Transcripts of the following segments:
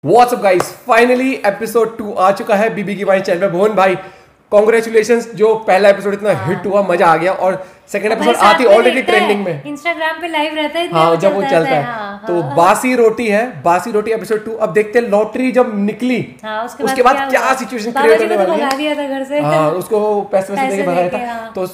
What's up guys, finally episode 2 आ चुका है बीबी की वाइन चैनल पे। भुवन भाई कांग्रेचुलेशंस, जो पहला एपिसोड इतना हिट हुआ, मजा आ गया। और सेकंड एपिसोड आती ऑलरेडी ट्रेंडिंग में, इंस्टाग्राम पे लाइव रहता है। हाँ, जब वो चलता है तो बासी रोटी है, बासी रोटी एपिसोड 2। अब देखते हैं लॉटरी जब निकली उसके बाद क्या सिचुएशन क्रिएट होने वाली है। दिया था घर से, हाँ, उसको पैसे देके भगाया था। तो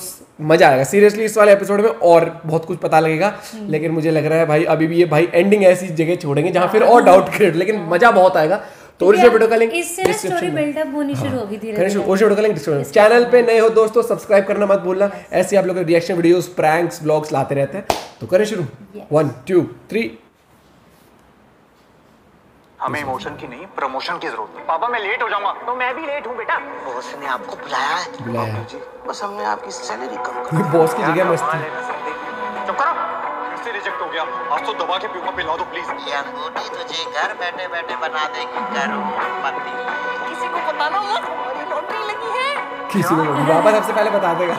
मजा आएगा सीरियसली इस वाले एपिसोड में, और बहुत कुछ पता लगेगा। लेकिन मुझे लग रहा है भाई अभी भी ये भाई एंडिंग ऐसी जगह छोड़ेंगे जहाँ फिर और डाउट क्रिएट, लेकिन मजा बहुत आएगा। तो ओरिजिनल वीडियो का लिंक इससे स्टोरी बिल्डअप होनी शुरू होगी धीरे-धीरे। ओरिजिनल वीडियो का लिंक डिस्क्रिप्शन। चैनल पे नए हो दोस्तों सब्सक्राइब करना मत भूलना, ऐसे आप लोग रिएक्शन वीडियोस, प्रैंक्स, व्लॉग्स लाते रहते हैं। तो करें शुरू। 1 2 3। हमें इमोशन की नहीं प्रमोशन की जरूरत है। पापा मैं लेट हो जाऊंगा। तो मैं भी लेट हूँ बेटा। बॉस ने आपको बुलाया है। बुलाया जी, बस हमने आपकी सैलरी कम कर बॉस की जगह मस्ती। चुप करो, इससे रिजेक्ट हो गया। आज तो दबा के पीऊंगा, पिला दो प्लीज। ये अंगूठी तुझे घर बैठे बैठे बना देगी करोड़पति। किसी को बताना मत, हमारी लॉटरी लगी है। किसी को बाबा सबसे पहले बता देगा,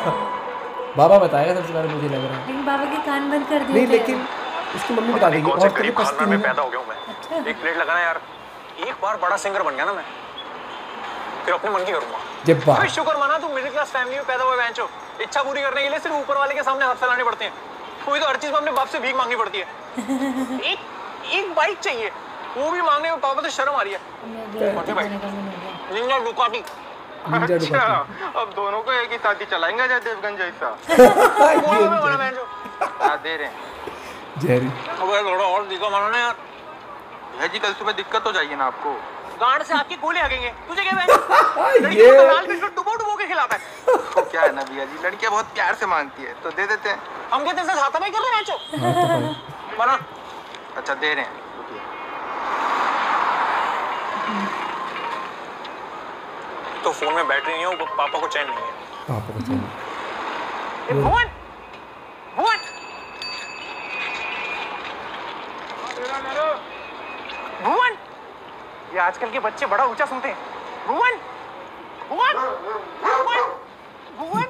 बाबा बताएगा सबसे पहले, मुझे लग रहा है। लेकिन बाबा के कान बंद कर दिए नहीं, लेकिन उसकी मम्मी बता देगी। और तेरी पस्ती में पैदा हो गया हूं मैं। एक प्लेट लगाना यार, एक बार बड़ा सिंगर बन गया ना मैं, फिर अपने मन की करूंगा। जब बात शुक्र माना तू मिडिल क्लास फैमिली में पैदा हुआ बेंचो। इच्छा पूरी करने के लिए सिर्फ ऊपर वाले के सामने हाथ फैलाने पड़ते हैं। कोई तो हर चीज में अपने बाप से भीख मांगनी पड़ती है। एक बाइक चाहिए, वो भी मांगने में पापा तो शर्म आ रही है। Ninja Ducati. अच्छा, अब दोनों को एक ही साथ ही चलाएंगे जय देवगन जैसा। दे रहे हैं जेरी। अब थोड़ा और दिखो मानो ना यार। भैया जी कल सुबह दिक्कत हो जाएगी ना आपको। गांड से आपकी गोली लगेंगे। तुझे क्या ये लाल बिस्कुट डुबो के खिलाता है। तो क्या है ना भैया जी, लड़कियां बहुत प्यार से मांगती है तो दे देते हैं। हम क्या तेरे से हाथापाई कर रहे हैं नाचो। बना अच्छा दे रहे हैं। तो फोन में बैटरी नहीं है, पापा को चैन नहीं है। पापा को चैन। भुवन भुवन, ये आजकल के बच्चे बड़ा ऊंचा सुनते हैं। भुवन भुवन भुवन भुवन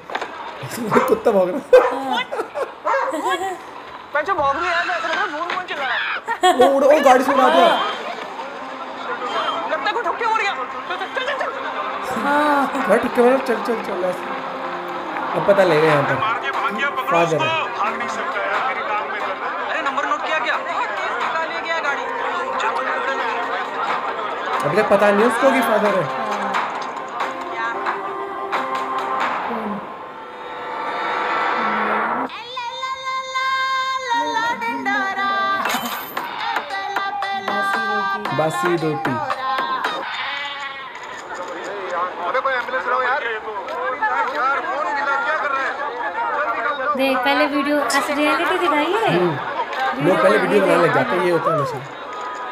कुत्ता भौंक रहा है। मैं जो भौंक रही है ऐसा लग रहा है भुवन चिल्ला रहा है। वो उड़ गाड़ी से उड़ा दिया। लगता है कोई ठुक्के हो गया। चल हां भाई ठुक्के मार, चल ऐसे। अब पता लगेगा यहाँ पर मार के भाग गया, पकड़ो उसको। भाग नहीं सकता यार, मेरे काम में कर रहा है। अरे नंबर नोट किया क्या? निकाल ले गया गाड़ी। अभी तक पता नहीं उसको कि फादर है। बासी रोटी। अबे कोई एम्बुलेंस लाओ यार। यार फोन मिला, क्या कर रहे हैं? देख पहले वीडियो ऐसे रियलिटी दिखाई है। लोग पहले वीडियो बनाने लग जाते हैं, ये होता है हमेशा।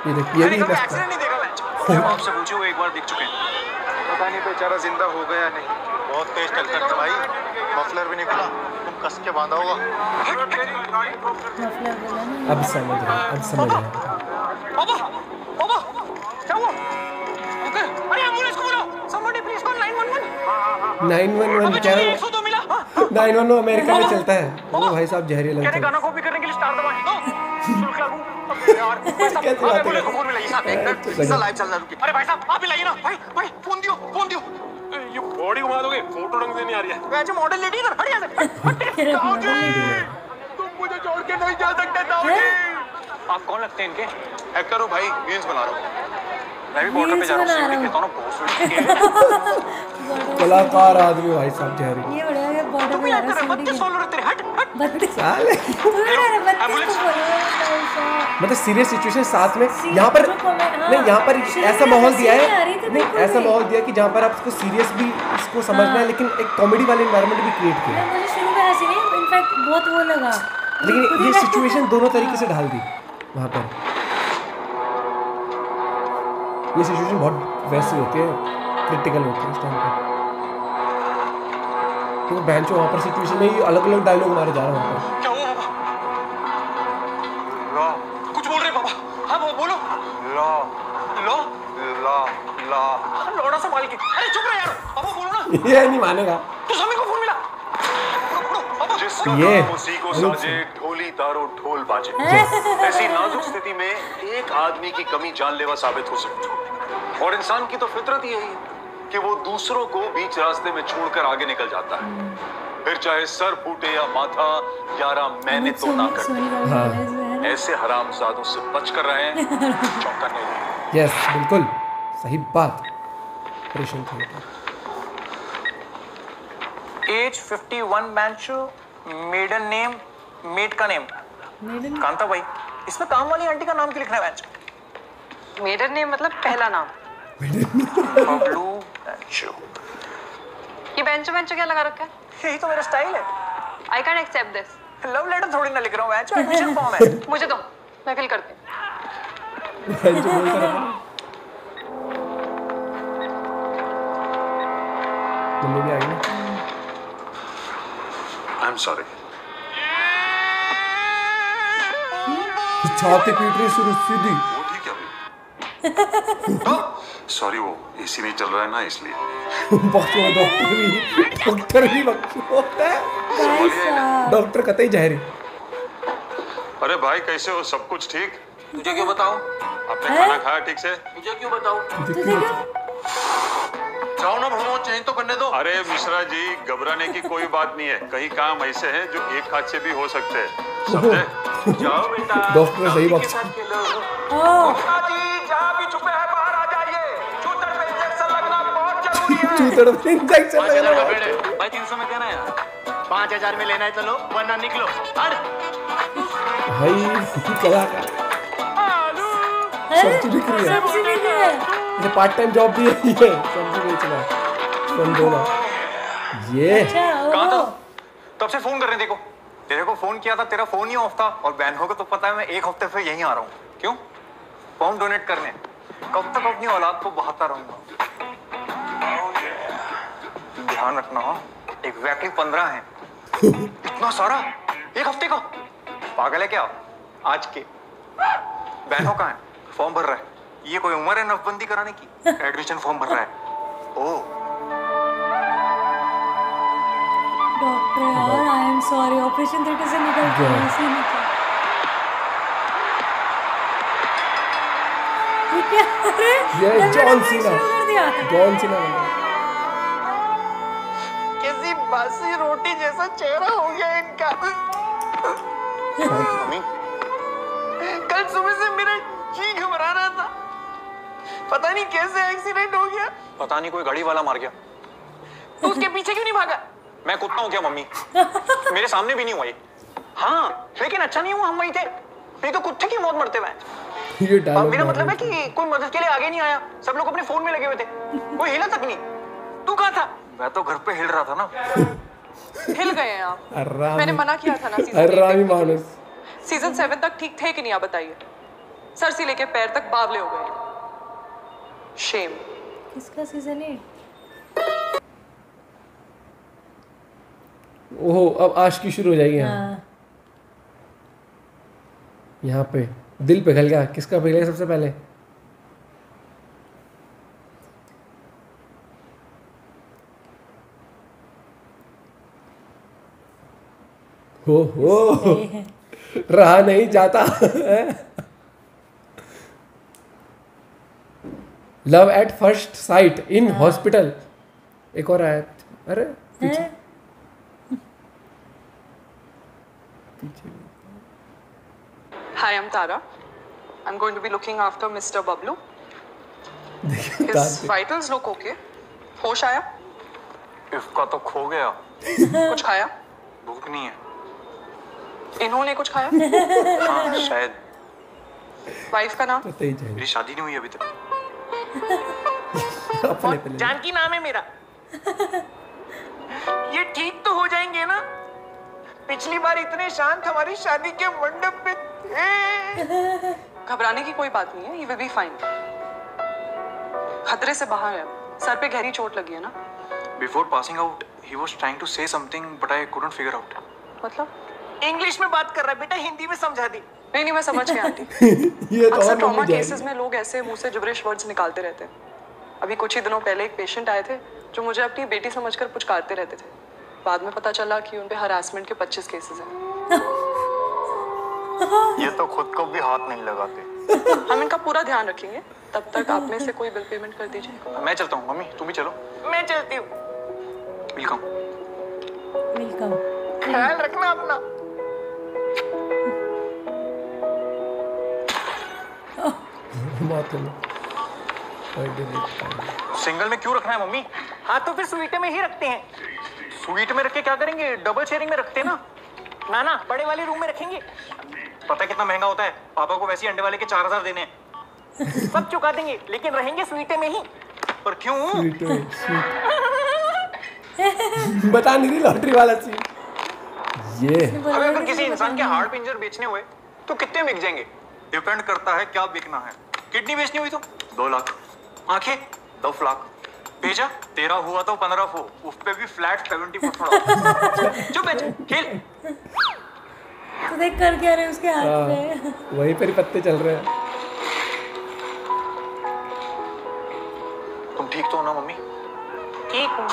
ये देख, ये भी मस्त है। हम आपसे पूछे वो एक बार दिख चुके हैं। पता नहीं बेचारा जिंदा हो गया नहीं। बहुत तेज टक्कर था भाई, मफलर भी नहीं खुला। तुम कस के बांधा होगा। अब समझ रहा। पापा पापा क्या हुआ? अंकल अरे एम्बुलेंस को बुलाओ। Somebody please call 911। 911 क्या है? 102 मिला। 911 अमेरिका में चलता है। वो भाई साहब जहरीला लगता है। गाना कॉपी करने के लिए स्टार दबाएं तो शुल्क लागू। यार कैसे बात एम्बुलेंस को फोन मिलाइए साहब, एक मिनट लगा। लाइव चल रहा है, रुकिए। अरे भाई साहब आप मिलाइए ना। भाई फोन दियो। ये बॉडी घुमा दोगे, फोटो ढंग से नहीं आ रही है। वैसे मॉडल लेडी इधर हट जा। तुम मुझे छोड़ के नहीं जा सकते दाऊजी। आप कौन लगते हैं इनके? एक्टर हो भाई, गेम्स बना रहा हूँ। मैं भी बॉर्डर पे जा रहा हूँ, सीढ़ी कहता हूँ ना, बहुत कलाकार आदमी भाई साहब जहरी। ये बड़ा है बॉर्डर तुम पे भी आ एक्टर है, रहा 32 फॉलोअर तेरे। हट साले एम्बुलेंस। मतलब सीरियस सिचुएशन साथ में यहाँ पर नहीं, यहाँ पर ऐसा माहौल दिया है नहीं, ऐसा माहौल दिया कि जहाँ पर आप इसको सीरियस भी इसको समझना है, लेकिन एक कॉमेडी वाले एनवायरनमेंट भी क्रिएट किया। मुझे शुरू में हंसी नहीं, इनफैक्ट बहुत वो लगा, लेकिन ये सिचुएशन दोनों तरीके से ढाल दी वहाँ पर। ये सिचुएशन बहुत वैसी होती है, क्रिटिकल होती है इस टाइम पर। तो बेंचो वहाँ पर सिचुएशन में ही अलग अलग डायलॉग मारे जा रहे हैं वहाँ पर। क्या हुआ पापा? ला कुछ बोल रहे पापा? हाँ बोलो। ला लौड़ा संभाल के। अरे चुप रहे यार, पापा बोलो ना। ये नहीं मानेगा। तो समी को फोन मिला। ये उसी को साजे ढोली नगाड़ो ढोल बाजे। ऐसी नाजुक स्थिति में एक आदमी की कमी जानलेवा साबित हो सकती है, और इंसान की तो फितरत ही यही है कि वो दूसरों को बीच रास्ते में छोड़कर आगे निकल जाता है, फिर चाहे सर फूटे या माथा, यारा मैंने तो ना कर। ऐसे हरामजादों से बच कर रहे चौंकने नहीं। यस, बिल्कुल सही बात। Operation theatre. एज 51 बेंचो, मेडन नेम, मेड का नेम कांता भाई। इसमें काम वाली आंटी का नाम क्यों लिखना है बेंच? मेडन नेम मतलब पहला नाम। बबलू बेंचो। ये बेंचो बेंचो क्या लगा रखा है? यही तो मेरा स्टाइल है। I can accept this. Love letter थोड़ी ना लिख रहा हूँ बेंचो, एडमिशन फॉर्म है। मुझे दो, मैं फिल करती हूँ। मम्मी भी आ गई। I am sorry. छाती पीट रही शुरू सीधी। वो ठीक है अभी। सॉरी, वो एसी नहीं चल रहा है ना, इसलिए। बक्सो डॉक्टर भी बक्सो होता है। डॉक्टर कतई जाहिर। अरे भाई कैसे हो? सब कुछ ठीक? तुझे क्यों बताऊं? आपने खाना खाया ठीक से? मुझे क्यों बताऊं? जाओ ना भगवान, चेंज तो करने दो। अरे मिश्रा जी, घबराने की कोई बात नहीं है। कई काम ऐसे हैं जो एक हाथ से भी हो सकते हैं, समझे? जाओ बेटा, डॉक्टर सही बात। जी जहाँ भी छुपे हैं बाहर आ जाइए। चूतड़ पे इंजेक्शन लगना बहुत जरूरी है। चूतड़ पे इंजेक्शन लगना। भाई 300 में कहना यार। 5000 में लेना है तो लो, वरना निकलो। भाई कलाकार सब्जी बिक रही है। सब्जी बिक रही है। ये पार्ट टाइम जॉब भी है, ये सब्जी बेचना, संदोना। ये कहाँ था? तब से फोन कर रहे, देखो तेरे को फोन किया था, तेरा फोन ही ऑफ था। और बहनों को तो पता है मैं एक हफ्ते से यहीं आ रहा हूँ। क्यों? फॉर्म डोनेट करने। कब तक अपनी औलाद को बहाता रहूंगा? ध्यान रखना, एग्जैक्टली 15 है। इतना सारा एक हफ्ते का? पागल है क्या? आज के बहनों का है, फॉर्म भर रहा है। ये कोई उम्र है नफबंदी कराने की? एडमिशन फॉर्म भर रहा है। ओ डॉक्टर यार, I am sorry, operation theatre से निकल के ऐसे निकल। ये क्या? अरे ये जॉन सीना। कर दिया। John Cena. कैसी बासी रोटी जैसा चेहरा हो गया इनका। मम्मी, कल सुबह से मेरा जी घबरा रहा था। पता नहीं कैसे एक्सीडेंट हो गया। पता नहीं कोई गाड़ी वाला मार गया। तो उसके पीछे क्यों नहीं भागा? मैं कुत्ता हूँ क्या मम्मी? मेरे सामने भी नहीं हुआ ये। हाँ, लेकिन अच्छा नहीं हुआ हम वहीं थे, नहीं तो कुत्ते की मौत मरते हुए। ये डायलॉग मेरा मतलब है कि कोई मदद के लिए आगे नहीं आया। सब लोग अपने फोन में लगे हुए थे, कोई हिला तक नहीं। तू कहाँ था? मैं तो घर पे हिल रहा था ना। हिल गए हैं आप। आराम। मैंने मना किया था ना सीजन आरामी मानस। सीजन 7 तक ठीक थे कि नहीं आप बताइए? सर से लेके पैर तक बावले हो गए। शेम। किसका सीजन है? ओहो, अब आशिकी शुरू हो जाएगी यहाँ। हाँ। यहाँ पे दिल पिघल गया। किसका पिघल गया सबसे पहले? हो रहा नहीं जाता। Love at first sight in hospital. एक और आया। अरे पीछे Hi, I'm Tara. I'm going to be looking after Mr. Bablu. His vitals look okay. होश आया? इसका तो खो गया। कुछ खाया? भूख नहीं है। इन्होंने कुछ खाया? हाँ शायद। वाइफ का नाम? पता ही चाहिए। मेरी शादी नहीं हुई अभी तक। अपने पहले जानकी नाम है मेरा। ये ठीक तो हो जाएंगे ना? पिछली बार इतने शांत हमारी शादी के मंडप पे थे। घबराने की कोई बात नहीं है। He will be fine. खतरे से बाहर है। सर पे गहरी चोट लगी है ना? Before passing out, he was trying to say something, but I couldn't figure out. मतलब? इंग्लिश में बात कर रहा है बेटा, हिंदी में समझा दी। नहीं मैं समझ गई आंटी। ये तो अक्सर और ट्रॉमा मम्मी केसेस में लोग ऐसे मुंह से जिब्रिश वर्ड्स निकालते रहते हैं। अभी कुछ ही दिनों पहले एक पेशेंट आए थे जो मुझे अपनी बेटी समझकर पुचकारते रहते थे। बाद में पता चला कि उन पे हरासमेंट के 25 केसेस हैं। ये तो खुद को भी हाथ नहीं लगाते। हम इनका पूरा ध्यान रखेंगे, तब तक आप में से कोई बिल पेमेंट कर दीजिए। मैं चलता हूँ मम्मी, तुम भी चलो। मैं चलती हूँ। वेलकम। वेलकम। ख्याल रखना अपना। सिंगल में क्यों रखना है मम्मी? हाँ तो फिर स्वीट में ही रखते हैं। स्वीट में रख के क्या करेंगे? डबल शेयरिंग में रखते हैं ना। ना ना, बड़े वाले रूम में रखेंगे। पता है कितना महंगा होता है? पापा को वैसे ही अंडे वाले के 4000 देने हैं। सब चुका देंगे, लेकिन रहेंगे स्वीटे में ही। पर क्यों? बता नहीं रही लॉटरी वाला सीन। ये अबे अगर किसी इंसान के हार्ट पिंजर बेचने हुए तो कितने बिक जाएंगे? डिपेंड करता है क्या बिकना है। किडनी बेचनी हुई तो 2 लाख, आंखें 10 लाख, भेजा 13 हुआ तो 15 हो, उस पे भी फ्लैट 70% ऑफ। जो बेच खेल। तो देख कर क्या रहे उसके हाथ में। वहीं पर ही पत्ते चल रहे हैं। तुम ठीक तो हो ना मम्मी? ठीक हूँ।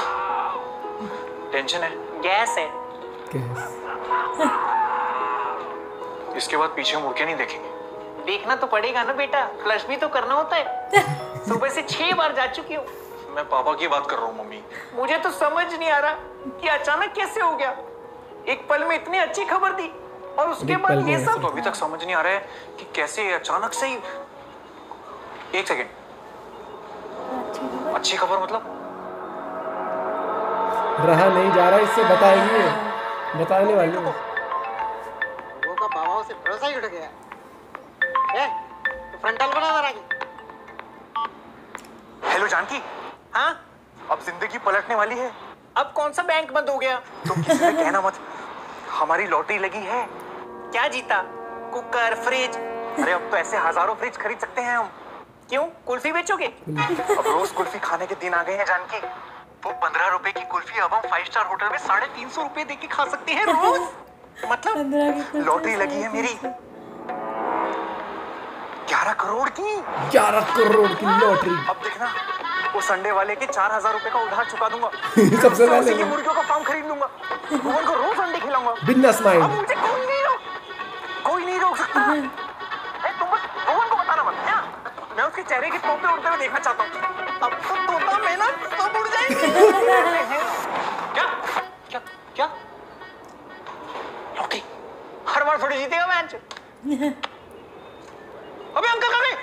टेंशन है? गैस है। इसके बाद पीछे मुड़ के नहीं देखेंगे। देखना तो पड़ेगा ना बेटा, फ्लश भी तो करना होता है। सुबह से 6 बार जा चुकी हूँ। मैं पापा की बात कर रहा हूँ मम्मी। मुझे तो समझ नहीं आ रहा कि अचानक कैसे हो गया। एक पल में इतनी अच्छी खबर दी और उसके बाद ये सब। तो अभी तक समझ नहीं आ रहा है कि कैसे अचानक से ही। एक सेकेंड, अच्छी खबर मतलब? रहा नहीं जा रहा, इससे बताएंगे, बताने वाले हैं। वो का बाबा से भरोसा ही उठ गया। तो फ्रंटल बना जरा की। हेलो जानकी। हाँ, अब जिंदगी पलटने वाली है। अब कौन सा बैंक बंद हो गया? तुम किसी से कहना मत, हमारी लॉटरी लगी है। क्या जीता? Cooker, fridge? अरे अब तो ऐसे हजारों फ्रिज खरीद सकते हैं हम। क्यों, कुल्फी बेचोगे? अब रोज कुल्फी खाने के दिन आ गए हैं जानकी। वो 15 रुपए की कुल्फी अब हम 5 स्टार होटल में 350 रुपए देके खा सकते हैं रोज। मतलब लॉटरी लगी है मेरी 11 करोड़ की। 11 करोड़ की लॉटरी। अब देखना, वो संडे वाले के 4000 रुपए का उधार चुका दूंगा। सबसे पहले ये मुर्गियों का फार्म खरीद लूंगा, भुवन को रोज अंडे खिलाऊंगा। बिजनेस अब माइंड। मुझे कोई नहीं रोक सकता। तुम बस भुवन को बताना मत। क्या? मैं उसके चेहरे के तोते उड़ते हुए देखना चाहता हूँ। अब तो तोता मैं ना सब उड़ जाएंगे। क्या क्या क्या? लॉटरी हर बार थोड़ी जीतेगा मैच। अबे अंकल कहाँ गए?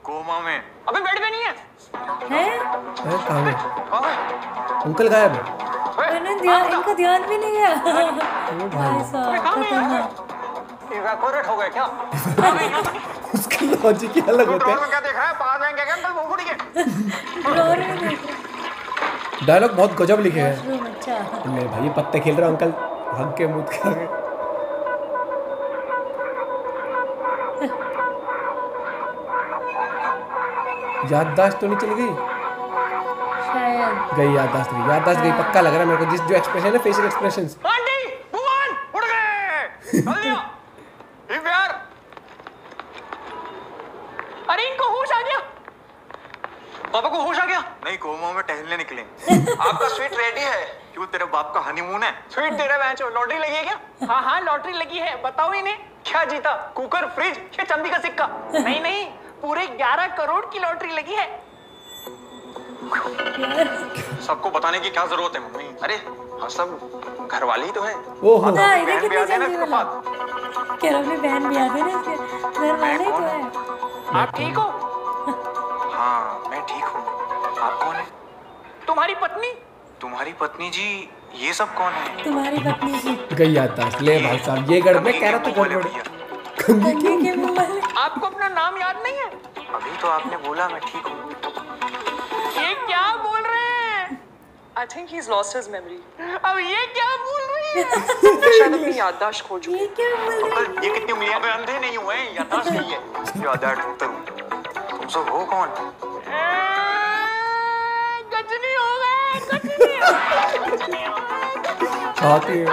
कोमा में। अबे बेड पे नहीं है। कहाँ है? कहाँ है? अंकल गायब है। मैंने ध्यान, इनका ध्यान भी नहीं गया। भाई साहब खतरनाक। इवैपोरेट हो गए क्या? उसका लॉजिक ही अलग होता है। क्या देखा है? पास में क्या अंकल वो उड़ गए। डायलॉग बहुत गजब लिखे हैं। वॉशरूम, अच्छा। नहीं भाई, ये पत्ते खेल रहे हो अंकल, हक के मुंह के आगे। याददाश्त तो नहीं चली गई? शायद गई याददाश्त, गई याददाश्त, गई पक्का लग रहा है मेरे को। जिस जो एक्सप्रेशन है, फेशियल एक्सप्रेशंस। आंटी, भुवन उड़ गए। जल्दी आ। यार, अरे इनको होश आ गया। पापा को होश आ गया? नहीं, कोमा में टहलने निकले। आपका स्वीट रेडी है? क्यों, तेरे बाप का हनीमून है? स्वीट दे रहा है। लॉटरी लगी है क्या? हाँ हाँ, लॉटरी लगी है। बताओ इन्हें क्या जीता? कुकर, फ्रिज या चांदी का सिक्का? नहीं नहीं, पूरे 11 करोड़ की लॉटरी लगी है। सबको बताने की क्या जरूरत है मम्मी? अरे हाँ, सब घर वाले ही तो है। ओहो, इधर कितनी ना जल्दी इसके वाला। बाद। कह रहा अपनी बहन भी आते ना, इसके घर वाले ही तो है। आप ठीक हो? हाँ मैं ठीक हूँ। आप कौन है? तुम्हारी पत्नी। तुम्हारी पत्नी जी? ये सब कौन है? तुम्हारी पत्नी जी। गई याददाश्त। ले भाई साहब, ये गड़ में कह रहा था गड़बड़। कंघी के मुंह वाले। आपको अपना नाम याद नहीं है? अभी तो आपने बोला मैं ठीक हूँ। ये क्या बोल रहे हैं? I think he's lost his memory. अब ये क्या बोल रही है? शायद अपनी याददाश्त खो चुकी ये क्या बोल रहे अंकल, ये कितनी उंगलियां? अबे अंधे नहीं हुए हैं, याददाश्त नहीं है। याददाश्त तुम सब हो कौन? गजनी हो गए, गजनी। छाती है।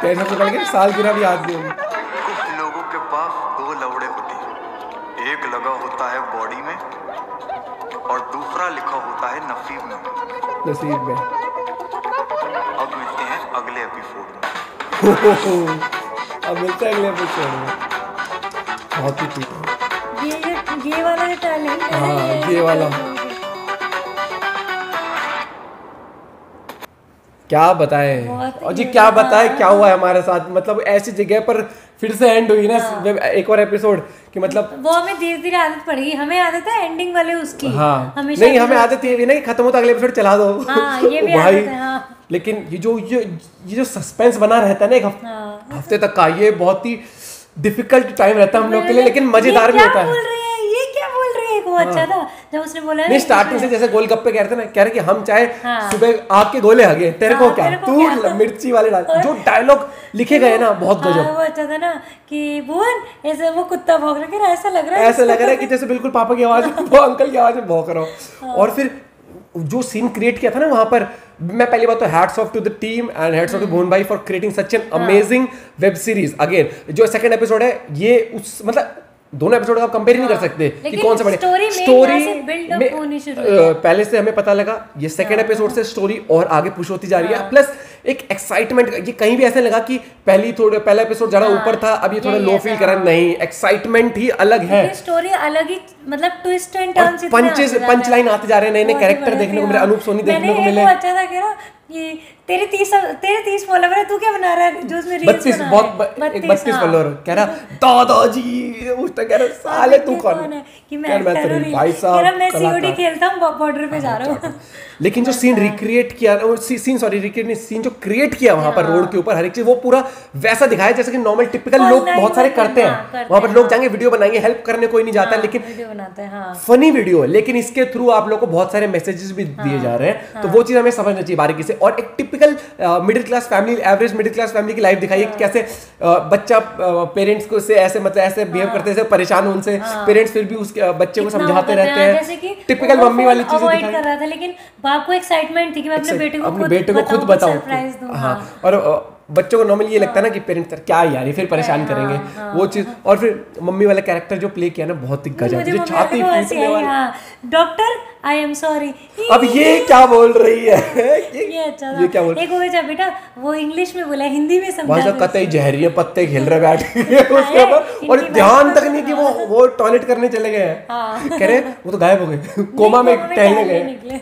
पैसा तो लगे, सालगिरह भी याद नहीं होगी। कुछ लोगों के पास 2 लवड़े होते हैं, एक लगा होता है बॉडी में और दूसरा लिखा होता है नसीब में। नसीब में। अब मिलते हैं अगले एपिसोड में। अब मिलते हैं अगले एपिसोड में। बहुत ही ठीक है ये वाला जो टैलेंट है, हाँ ये वाला क्या बताएं। और जी क्या बताएं क्या हुआ है हमारे साथ, मतलब ऐसी जगह पर फिर से एंड हुई ना एक और एपिसोड कि मतलब वो हमें धीरे धीरे आदत पड़ गई। हमें आदत है एंडिंग वाले उसकी। हाँ नहीं हमें आदत ये भी ना कि खत्म होता अगले एपिसोड चला दो। हाँ, ये भी भाई आदत है, हाँ। लेकिन ये जो सस्पेंस बना रहता है ना एक हफ्ते तक का, ये बहुत ही डिफिकल्ट टाइम रहता है हम लोग के लिए, लेकिन मजेदार भी होता है। ये क्या बोल रही है, वो अच्छा था जब उसने बोला नहीं स्टार्टिंग से जैसे गोलगप्पे कह रहे थे ना, कह रहे कि हम चाहे सुबह आग के गोले हगे तेरे को क्या, तू मिर्ची वाले डाल, जो डायलॉग लिखे गए ना बहुत गजब। वो अच्छा था ना कि भुवन ऐसे वो कुत्ता भौंक रहा है, ऐसा लग रहा है कि जैसे बिल्कुल पापा की आवाज वो अंकल की आवाज में भौंक रहा हूँ। और फिर जो सीन क्रिएट किया था ना वहां पर, मैं पहली बात तो hats off to the team and hats off to Bhuvan भाई for creating such an amazing web series. Again जो सेकंड एपिसोड है ये उस मतलब दोनों एपिसोड आप कंपेयर नहीं कर सकते कि कौन सा बड़े स्टोरी में पहले से हमें पता लगा ये सेकंड एपिसोड से स्टोरी और आगे पुश होती जा रही है, प्लस एक एक्साइटमेंट, ये कहीं भी ऐसे लगा कि पहला एपिसोड ज्यादा ऊपर था, अब ये थोड़ा लो फील कर रहा है, नहीं एक्साइटमेंट ही अलग है, स्टोरी अलग ही, मतलब twist and turns, punch line आते जा रहे हैं, नए नए कैरेक्टर देखने को मिले, अनूप सोनी देखने को मिले। अच्छा था क्या ये तेरे 30 फॉलोवर है, तू क्या बना रहा है जो उसमें रील्स 32 फॉलोवर, कह रहा दादाजी उस तक कह रहा साले तू कौन है कि मैं भाई साहब मैं सीओडी खेलता हूं, बॉर्डर पे जा रहा हूं। लेकिन जो सीन रिक्रिएट किया सीन जो क्रिएट किया वहां पर रोड के ऊपर हर एक चीज वो पूरा वैसा दिखाया जैसे कि नॉर्मल टिपिकल लोग बहुत सारे करते हैं, वहां पर लोग जाएंगे वीडियो बनाएंगे, हेल्प करने कोई नहीं जाता, लेकिन फनी वीडियो है, लेकिन इसके थ्रू आप लोग को बहुत सारे मैसेजेस भी दिए जा रहे हैं, तो वो चीज हमें समझना चाहिए बारीकी से। और एक typical middle class family, average middle class family की लाइफ दिखाई है, कैसे बच्चा पेरेंट्स को से ऐसे मतलब ऐसे बिहेव करते हैं, परेशान उनसे, पेरेंट्स फिर भी उसके बच्चे को समझाते रहते हैं, टिपिकल मम्मी वाली चीजें दिखाई कर रहा था, लेकिन बाप को एक्साइटमेंट थी कि मैं अपने बेटे को खुद बताऊं, सरप्राइज दूं। हाँ और बच्चों को नॉर्मली ये लगता है ना कि पेरेंट्स क्या यार ये फिर परेशान करेंगे वो चीज, और फिर मम्मी वाला कैरेक्टर जो प्ले किया ना बहुत ही गजब, जो छाती फूटने वाला डॉक्टर आई एम सॉरी, अब ये क्या बोल रही है ये अच्छा था, ये क्या बोल, एक हो गया बेटा वो इंग्लिश में बोला, हिंदी में समझा, कतई जहरीले पत्ते खेल रहे बैठ उसके ऊपर, और ध्यान तक नहीं कि वो टॉयलेट करने चले गए हैं, कह रहे वो तो गायब हो गए, कोमा में टहलने गए।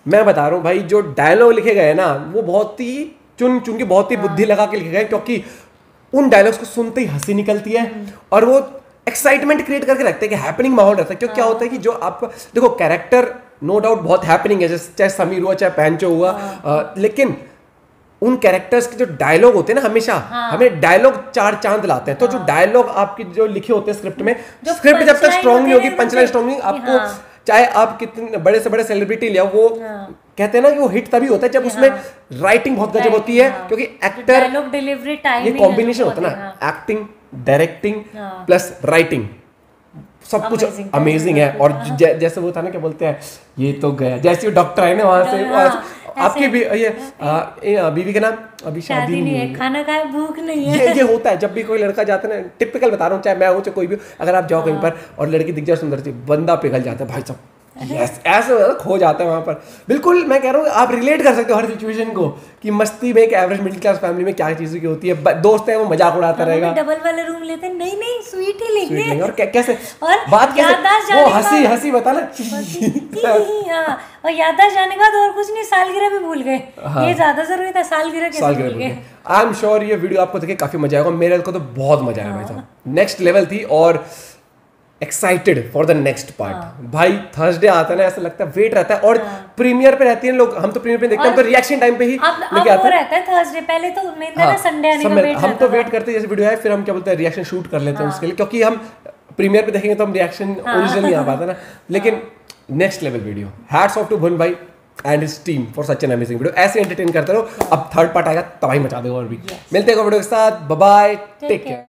मैं बता रहा हूँ भाई जो डायलॉग लिखे गए ना वो बहुत ही चुन के बहुत ही बुद्धि लगा के लिखे गए, क्योंकि उन डायलॉग्स को सुनते ही हंसी निकलती है और वो एक्साइटमेंट क्रिएट करके रखते हैं कि हैपनिंग माहौल रहता है। क्यों क्या होता है कि जो आप देखो कैरेक्टर नो डाउट बहुत हैपनिंग है, चाहे समीर हुआ चाहे पैंचो हुआ, लेकिन उन कैरेक्टर्स के जो डायलॉग होते हैं ना हमेशा हमें डायलॉग 4 चांद लाते हैं। तो जो डायलॉग आपके जो लिखे होते हैं स्क्रिप्ट में, स्क्रिप्ट जब तक स्ट्रॉन्ग नहीं होगी, पंचलाइन स्ट्रॉन्ग नहीं, आपको चाहे आप कितने बड़े से बड़े सेलिब्रिटी ले आओ, वो कहते हैं ना कि वो हिट तभी होता है जब उसमें राइटिंग बहुत गजब होती है, क्योंकि एक्टर डायलॉग डिलीवरी टाइम ये कॉम्बिनेशन होता है ना, एक्टिंग डायरेक्टिंग प्लस राइटिंग, सब कुछ अमेजिंग है। और जैसे वो था ना क्या बोलते हैं, ये तो गया जैसे डॉक्टर है ना वहां से आपकी भी ये बीवी का नाम अभी शादी नहीं है, खाना खाए भूख नहीं है, ये होता है जब भी कोई लड़का जाता है ना, टिपिकल बता रहा हूँ, चाहे मैं हूँ चाहे कोई भी, अगर आप जाओ कहीं पर और लड़की दिख जाए सुंदर सी, बंदा पिघल जाता है भाई साहब, यस ऐसे खो जाता है वहां पर। बिल्कुल मैं कह रहा हूँ आप रिलेट कर सकते हो हर सिचुएशन को कि मस्ती में एक एवरेज मिडिल क्लास फैमिली में क्या चीज़ें की होती है, दोस्त है वो मजाक उड़ाता रहेगा, डबल वाले रूम लेते हैं, नहीं स्वीट ही लेंगे, और कैसे और बात कैसे वो हंसी बता ना और याददाश्त जाने के बाद और कुछ नहीं, सालगिरह भी भूल गए, ये ज्यादा जरूरी था, सालगिरह कैसे भूल गए। आई एम श्योर ये वीडियो आपको देखे काफी मजा आएगा, मेरे को तो बहुत मजा आया भाई साहब, नेक्स्ट लेवल थी और excited for the next part. भाई थर्सडे आता है ना, ऐसा लगता है वेट रहता है, और प्रीमियर पे रहती है लोग, हम तो प्रीमियर पे देखते हैं, हम तो रिएक्शन टाइम पे ही लेके आते हैं थर्सडे, पहले तो मेन था ना संडे आने का वेट, हम तो वेट करते हैं जैसे वीडियो आए फिर हम क्या बोलते हैं रिएक्शन शूट कर लेते हैं उसके लिए, क्योंकि हम प्रीमियर पे देखेंगे तो हम रिएक्शन ओरिजिनल नहीं आ पाता ना। लेकिन next level video, hats off to Bhuvan भाई and his team for such an amazing video, ऐसे एंटरटेन करते रहो। अब थर्ड पार्ट आएगा तबाही मचा देगा और भी। मिलते हैं वीडियो के साथ, बाय बाय, टेक केयर।